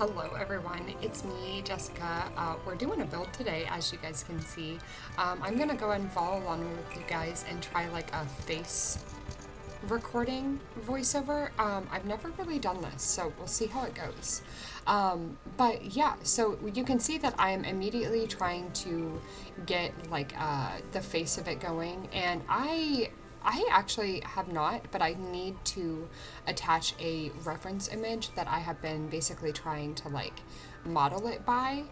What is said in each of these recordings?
Hello everyone, it's me, Jessica. We're doing a build today, as you guys can see. I'm gonna go ahead and follow along with you guys and try like a face recording voiceover. I've never really done this, so we'll see how it goes. But yeah, so you can see that I am immediately trying to get like the face of it going, and I actually have not, but I need to attach a reference image that I have been basically trying to like model it by.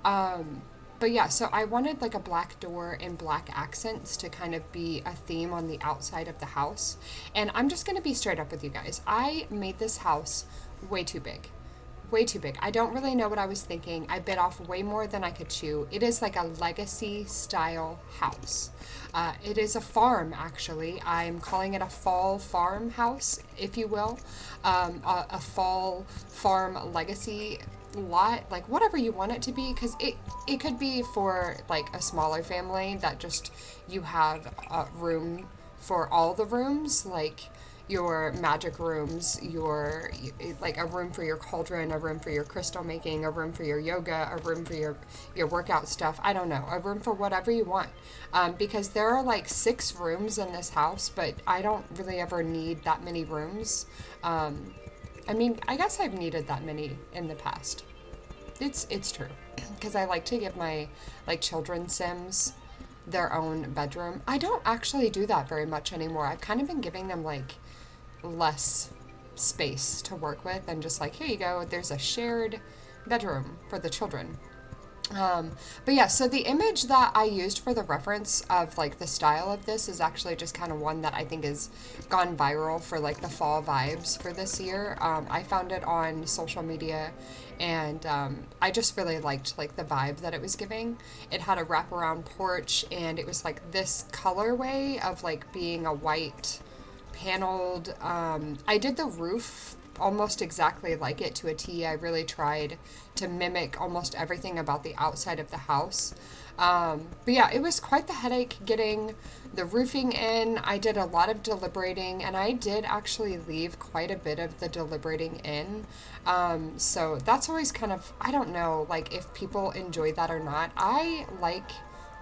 But yeah, so I wanted like a black door and black accents to kind of be a theme on the outside of the house. And I'm just going to be straight up with you guys. I made this house way too big. Way too big. I don't really know what I was thinking. I bit off way more than I could chew. It is like a legacy style house. It is a farm, actually. I'm calling it a fall farmhouse, if you will. A fall farm legacy lot, like whatever you want it to be, because it could be for like a smaller family that just you have room for all the rooms, like your magic rooms, your like a room for your cauldron, a room for your crystal making, a room for your yoga, a room for your workout stuff. I don't know, a room for whatever you want. Because there are like 6 rooms in this house, but I don't really ever need that many rooms. I mean, I guess I've needed that many in the past. It's true, because I like to give my like children's sims their own bedroom. I don't actually do that very much anymore. I've kind of been giving them like less space to work with and just like, here you go, there's a shared bedroom for the children. But yeah, so the image that I used for the reference of like the style of this is actually just kind of one that I think has gone viral for like the fall vibes for this year. I found it on social media, and I just really liked like the vibe that it was giving. It had a wraparound porch, and it was like this colorway of like being a white paneled. I did the roof almost exactly like it to a T. I really tried to mimic almost everything about the outside of the house. But yeah, it was quite the headache getting the roofing in. I did a lot of deliberating, and I did actually leave quite a bit of the deliberating in. So that's always kind of, I don't know, like if people enjoy that or not. I like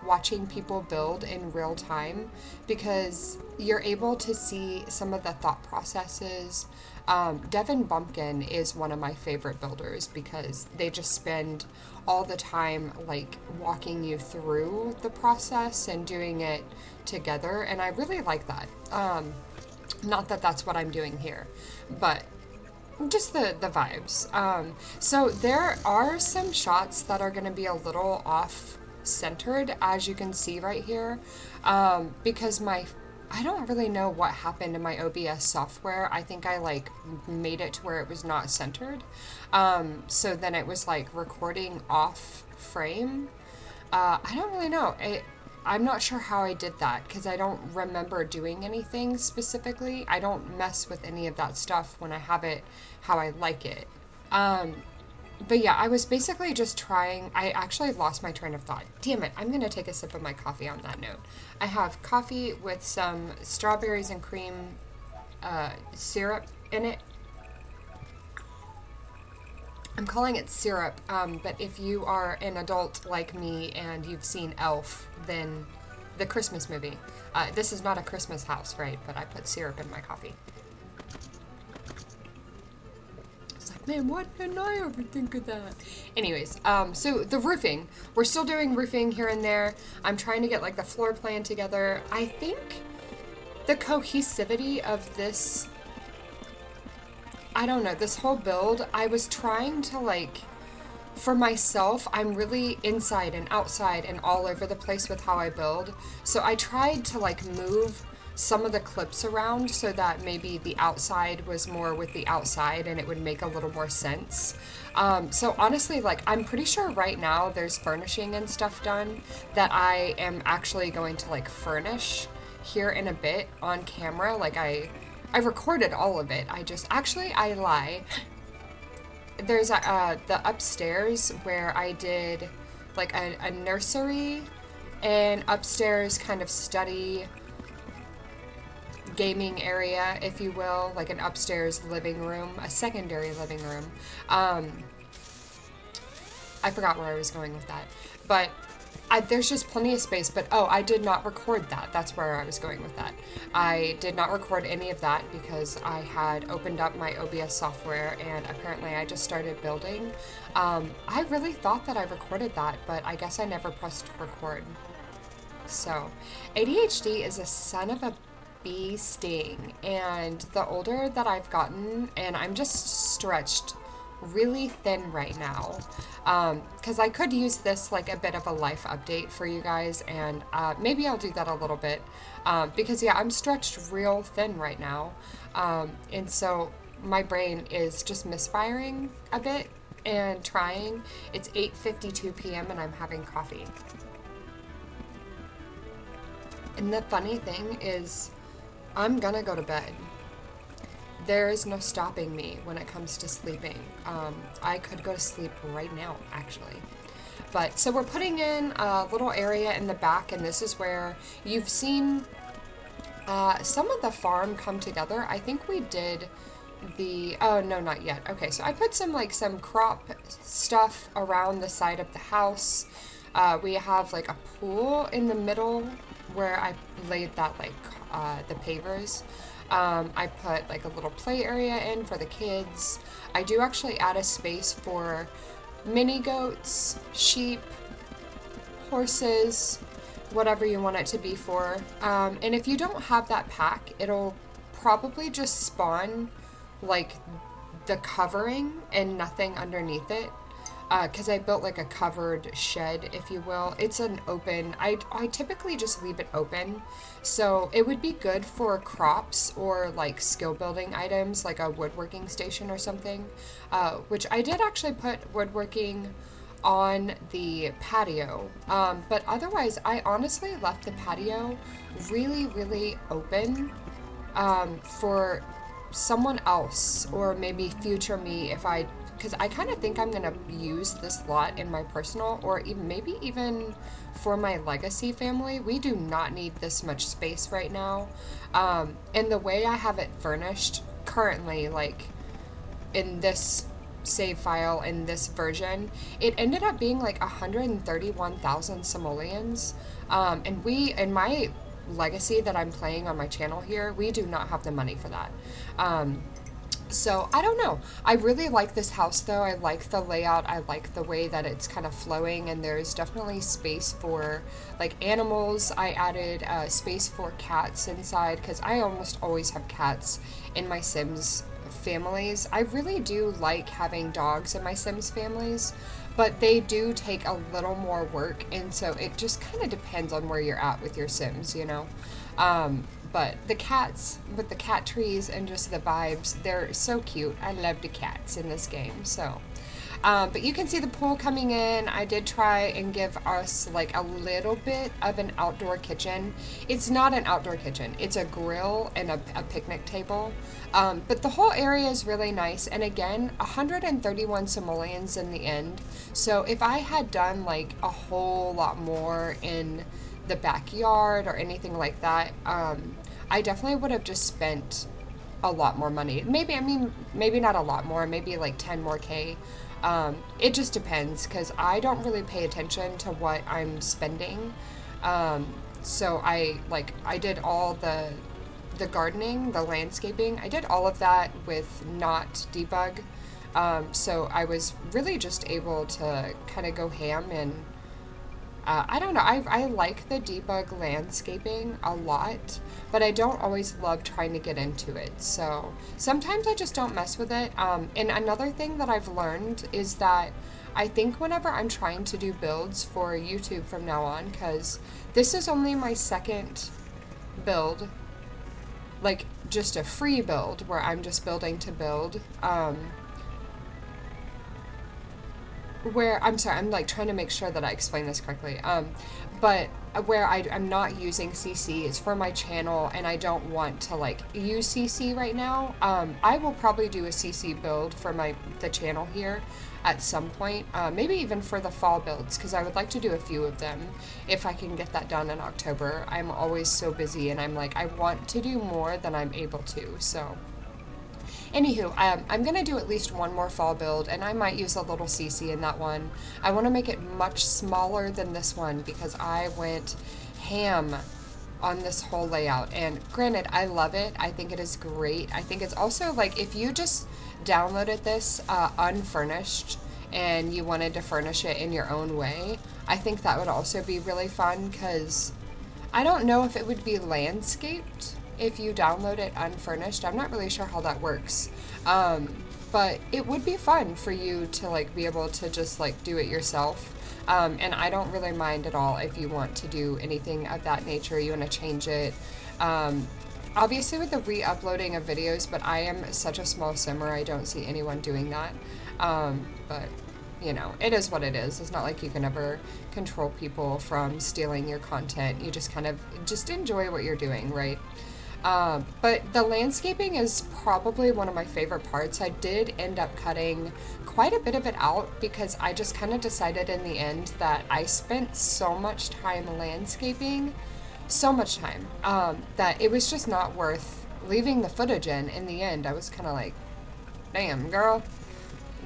watching people build in real time because you're able to see some of the thought processes. Devin Bumpkin is one of my favorite builders because they just spend all the time like walking you through the process and doing it together, and I really like that. Not that that's what I'm doing here, but just the vibes. So there are some shots that are going to be a little off centered, as you can see right here, because I don't really know what happened to my OBS software. I think I like made it to where it was not centered. So then it was like recording off frame. I don't really know. I'm not sure how I did that because I don't remember doing anything specifically. I don't mess with any of that stuff when I have it how I like it. But yeah, I was basically just trying. I actually lost my train of thought. Damn it, I'm going to take a sip of my coffee on that note. I have coffee with some strawberries and cream syrup in it. I'm calling it syrup, but if you are an adult like me and you've seen Elf, then the Christmas movie. This is not a Christmas house, right? But I put syrup in my coffee. Man, why didn't I ever think of that? Anyways, so the roofing. We're still doing roofing here and there. I'm trying to get like the floor plan together. I think the cohesivity of this, I don't know, this whole build, I was trying to like, for myself, I'm really inside and outside and all over the place with how I build. So I tried to like move some of the clips around so that maybe the outside was more with the outside and it would make a little more sense. So honestly, like I'm pretty sure right now there's furnishing and stuff done that I am actually going to like furnish here in a bit on camera. Like I recorded all of it. I lie. There's the upstairs where I did like a nursery and upstairs kind of study gaming area, if you will, like an upstairs living room, a secondary living room. I forgot where I was going with that. But there's just plenty of space, but oh, I did not record that. That's where I was going with that. I did not record any of that because I had opened up my OBS software and apparently I just started building. I really thought that I recorded that, but I guess I never pressed record. So, ADHD is a son of a bee sting, and the older that I've gotten, and I'm just stretched really thin right now, because I could use this like a bit of a life update for you guys, and maybe I'll do that a little bit, because yeah, I'm stretched real thin right now, and so my brain is just misfiring a bit and trying. It's 8:52 p.m. and I'm having coffee. And the funny thing is, I'm gonna go to bed. There is no stopping me when it comes to sleeping. I could go to sleep right now, actually. But, so we're putting in a little area in the back, and this is where you've seen some of the farm come together. I think we did oh no, not yet. Okay, so I put some crop stuff around the side of the house. We have like a pool in the middle where I laid that the pavers. I put like a little play area in for the kids. I do actually add a space for mini goats, sheep, horses, whatever you want it to be for. And if you don't have that pack, it'll probably just spawn like the covering and nothing underneath it. Because I built like a covered shed, if you will. It's an open, I typically just leave it open. So it would be good for crops or like skill building items, like a woodworking station or something. Which I did actually put woodworking on the patio. But otherwise, I honestly left the patio really, really open for someone else or maybe future me because I kind of think I'm going to use this lot in my personal or even maybe even for my legacy family. We do not need this much space right now. And the way I have it furnished currently, like in this save file in this version, it ended up being like 131,000 simoleons. And in my legacy that I'm playing on my channel here, we do not have the money for that. So I don't know. I really like this house though. I like the layout. I like the way that it's kind of flowing, and there's definitely space for like animals. I added space for cats inside because I almost always have cats in my Sims families. I really do like having dogs in my Sims families, but they do take a little more work, and so it just kind of depends on where you're at with your Sims, you know? But the cats, with the cat trees and just the vibes, they're so cute. I love the cats in this game, so. But you can see the pool coming in. I did try and give us like a little bit of an outdoor kitchen. It's not an outdoor kitchen. It's a grill and a picnic table. But the whole area is really nice. And again, 131 simoleons in the end. So if I had done like a whole lot more in the backyard or anything like that, I definitely would have just spent a lot more money. Maybe not a lot more, maybe like 10 more K. It just depends, because I don't really pay attention to what I'm spending. So I did all the gardening, the landscaping, I did all of that with not debug. So I was really just able to kind of go ham and I don't know, I like the debug landscaping a lot, but I don't always love trying to get into it, so sometimes I just don't mess with it. And another thing that I've learned is that I think whenever I'm trying to do builds for YouTube from now on, because this is only my second build, like just a free build where I'm just building to build, where, I'm sorry, I'm like trying to make sure that I explain this correctly, but where I'm not using CC, it's for my channel, and I don't want to like use CC right now. I will probably do a CC build for the channel here at some point, maybe even for the fall builds, because I would like to do a few of them if I can get that done in October. I'm always so busy, and I'm like, I want to do more than I'm able to, so. Anywho, I'm going to do at least one more fall build, and I might use a little CC in that one. I want to make it much smaller than this one because I went ham on this whole layout. And granted, I love it. I think it is great. I think it's also like if you just downloaded this unfurnished and you wanted to furnish it in your own way, I think that would also be really fun because I don't know if it would be landscaped if you download it unfurnished. I'm not really sure how that works. But it would be fun for you to like be able to just like do it yourself. And I don't really mind at all if you want to do anything of that nature, you want to change it. Obviously with the re-uploading of videos, but I am such a small simmer, I don't see anyone doing that. But you know, it is what it is. It's not like you can ever control people from stealing your content. You just kind of just enjoy what you're doing, right? But the landscaping is probably one of my favorite parts. I did end up cutting quite a bit of it out because I just kind of decided in the end that I spent so much time landscaping, so much time, that it was just not worth leaving the footage in the end. I was kind of like, damn, girl.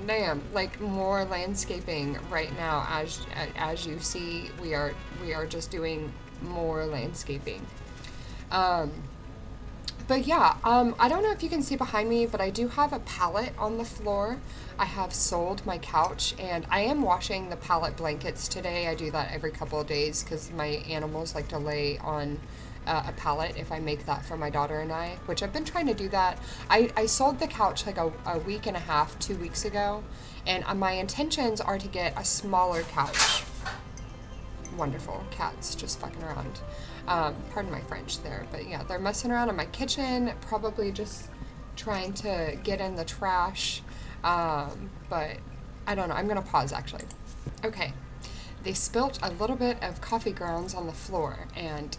Damn, like more landscaping right now. As you see, we are just doing more landscaping. But yeah, I don't know if you can see behind me, but I do have a pallet on the floor. I have sold my couch, and I am washing the pallet blankets today. I do that every couple of days because my animals like to lay on a pallet if I make that for my daughter and I, which I've been trying to do that. I sold the couch like a week and a half, 2 weeks ago, and my intentions are to get a smaller couch. Wonderful cats just fucking around. Pardon my French there, but yeah, they're messing around in my kitchen, probably just trying to get in the trash. But I don't know. I'm gonna pause actually. Okay, they spilt a little bit of coffee grounds on the floor, and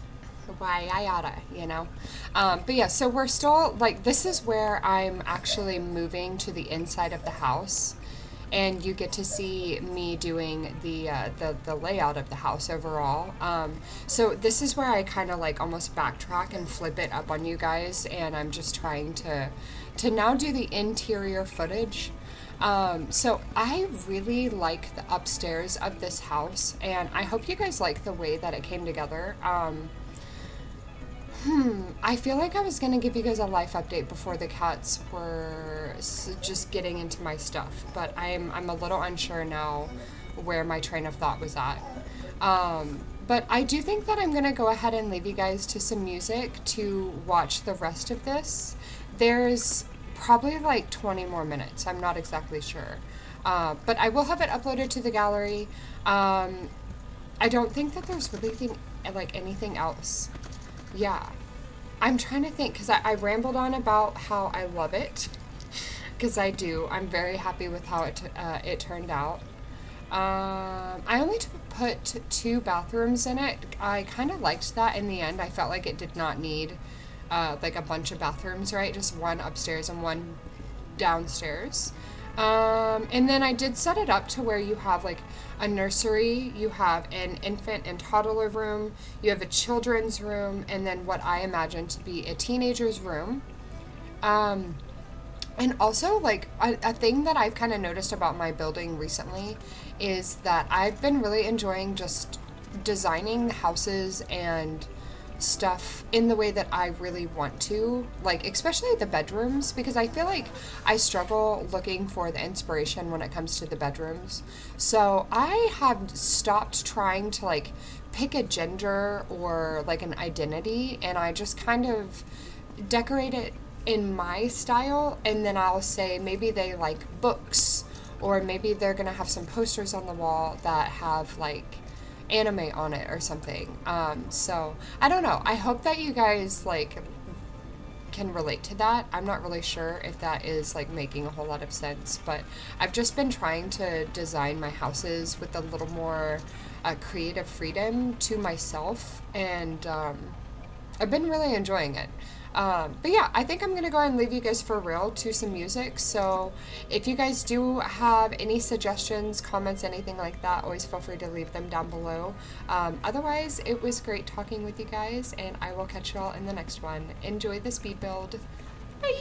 why I oughta, you know. But yeah, so we're still like, this is where I'm actually moving to the inside of the house, and you get to see me doing the layout of the house overall. So this is where I kind of like almost backtrack and flip it up on you guys, and I'm just trying to now do the interior footage. So I really like the upstairs of this house, and I hope you guys like the way that it came together. I feel like I was going to give you guys a life update before the cats were just getting into my stuff, but I'm a little unsure now where my train of thought was at. But I do think that I'm going to go ahead and leave you guys to some music to watch the rest of this. There's probably like 20 more minutes. I'm not exactly sure. But I will have it uploaded to the gallery. I don't think that there's really anything else. Yeah, I'm trying to think because I rambled on about how I love it, because I do. I'm very happy with how it turned out. I only put 2 bathrooms in it. I kind of liked that in the end. I felt like it did not need like a bunch of bathrooms, right? Just one upstairs and one downstairs. And then I did set it up to where you have like a nursery, you have an infant and toddler room, you have a children's room, and then what I imagine to be a teenager's room. And also like a thing that I've kind of noticed about my building recently is that I've been really enjoying just designing the houses and stuff in the way that I really want to, like especially the bedrooms, because I feel like I struggle looking for the inspiration when it comes to the bedrooms. So I have stopped trying to like pick a gender or like an identity, and I just kind of decorate it in my style, and then I'll say maybe they like books, or maybe they're gonna have some posters on the wall that have like anime on it or something. So I don't know. I hope that you guys like can relate to that. I'm not really sure if that is like making a whole lot of sense, but I've just been trying to design my houses with a little more creative freedom to myself, and I've been really enjoying it. But yeah, I think I'm going to go ahead and leave you guys for real to some music. So if you guys do have any suggestions, comments, anything like that, always feel free to leave them down below. Otherwise, it was great talking with you guys, and I will catch you all in the next one. Enjoy the speed build. Bye!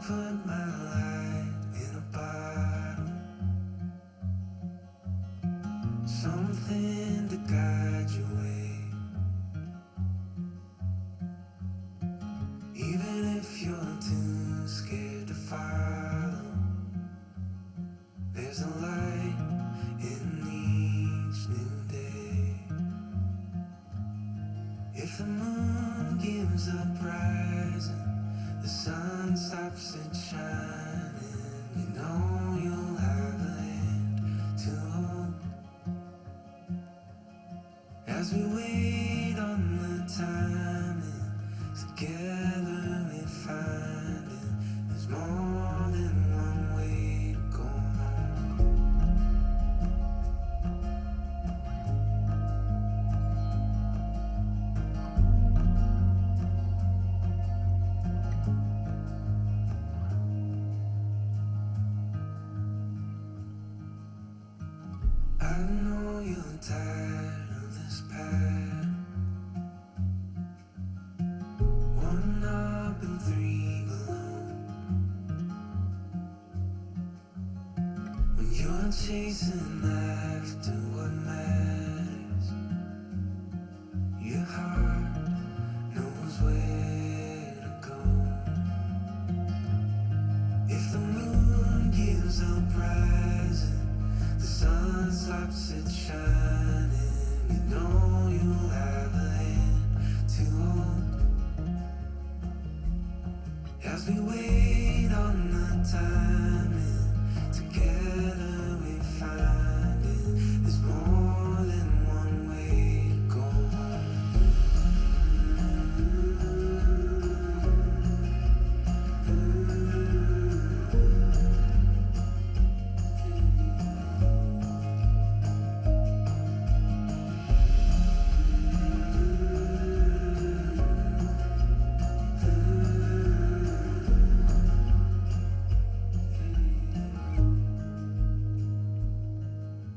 put my light in a bottle, something to guide your way. Even if you're too scared to follow, there's a light in each new day. If the moon gives up rising, the sun stops it shining, you know you'll have a hand to hold. As we wait on the timing, together we find it. There's more than one way to go home. I know you're tired of this path. One up and three below. When you're chasing after what matters, your heart knows where to go. If the moon gives up rising, the sun stops it shining, you know you'll have a hand to hold. As we wait on the timing, together we find it. There's more than one way to go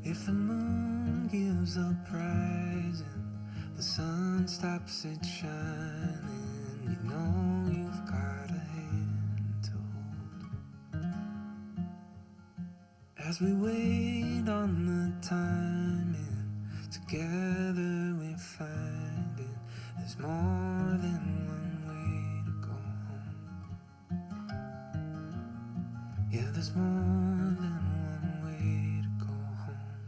If the moon gives up rising, the sun stops it shining, you know you've got a hand to hold. As we wait on the timing, together we find it. There's more than one way to go home. Yeah, there's more than one way to go home.